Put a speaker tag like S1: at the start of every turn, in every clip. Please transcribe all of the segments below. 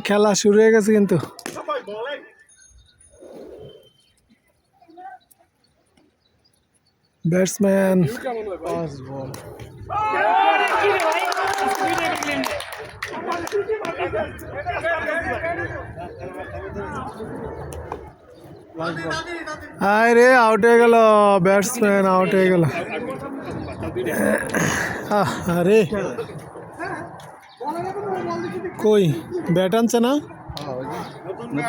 S1: খেলা শুরু হয়ে গেছে কিন্তু ব্যাটসম্যান আয় রে আউট হয়ে গেল ব্যাটসম্যান আউট হয়ে গেল আরে কই ব্যাট আনছে না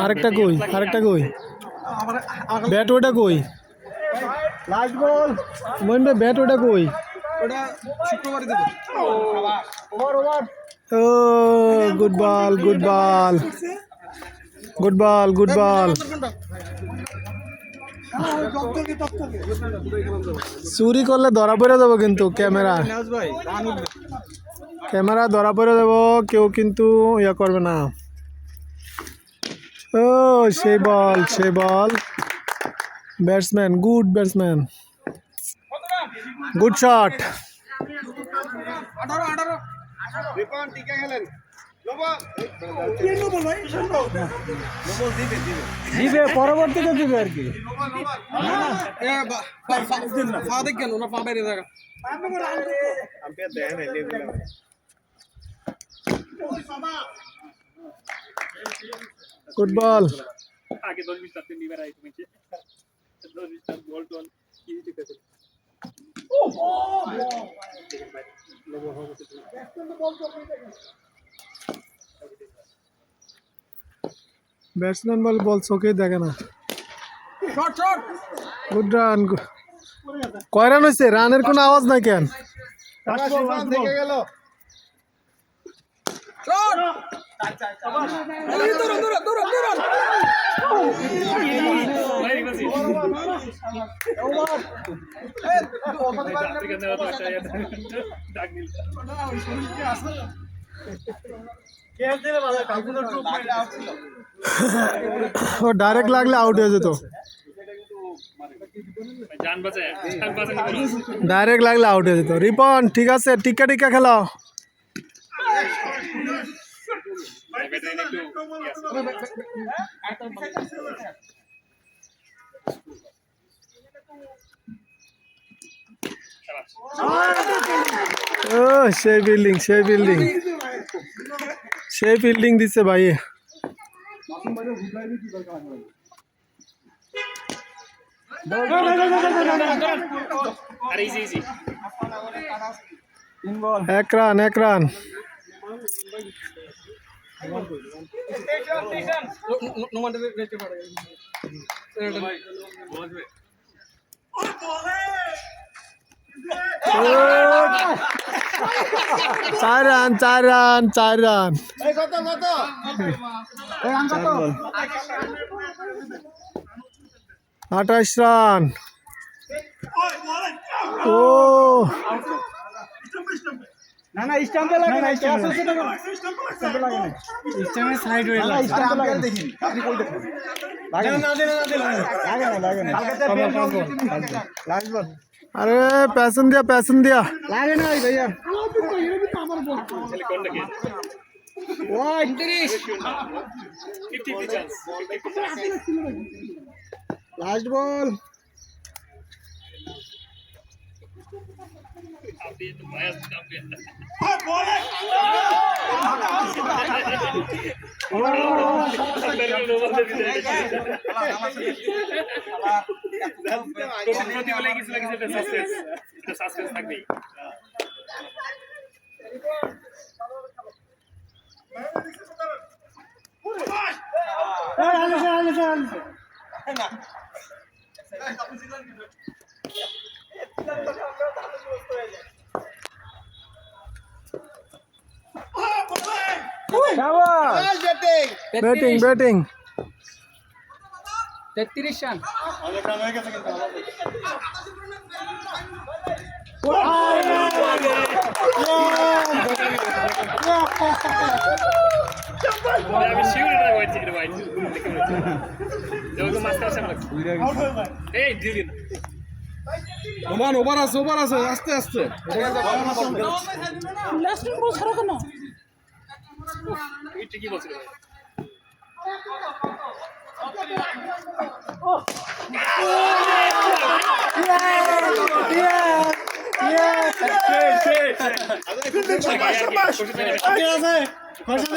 S1: আরেকটা কই ব্যাট ওটা কই লাস্ট বল মইন ভাই ব্যাট ওটা কই ওটা শুক্রবারে দেব ওভার ও গুড বল চুরি করলে ধরা পড়ে যাবো কিন্তু ক্যামেরা ধরা পড়ে যাবো কেউ কিন্তু ইয়া করবে না ও সেই বল ব্যাটসম্যান গুড শট দিবে পরবর্তীতে দিবে আর কি গুড বল
S2: आगे 2 मिनट तक नहीं मेरा एक मिनट 2 मिनट तक बॉल टॉन की ही दिक्कत है
S1: ব্যাটসম্যান বল চোখে দেখে না গুড রান কয় রান হয়েছে রানের কোনো আওয়াজ নাই কেন ও ডাইরেক্ট লাগলে আউট হয়ে যেত ডাইরেক্ট লাগলে আউট হয়ে যেত রিপন ঠিক আছে টিকা খেলো ও সেই ফিল্ডিং দিচ্ছে ভাই এক রান চার রান 28 রান ও না স্টাম্পে লাগে না স্টাম্পে লাগে না স্টাম্পে সাইড হয়ে লাগে স্টাম্পে দেখি আপনি কই দেখেন লাগে না লাস্ট বল আরে প্যাশন দিয়া লাগে না ভাইয়া আমার বল চলে কোনটা কি ও 29 50 চান্স লাস্ট বল আপনি তো বায়াস কাপে ব্যাটিং 33 রান ওভার আছে আস্তে আস্তে
S2: আমি ঠিকই বলছিলাম ভাই।
S1: খরচা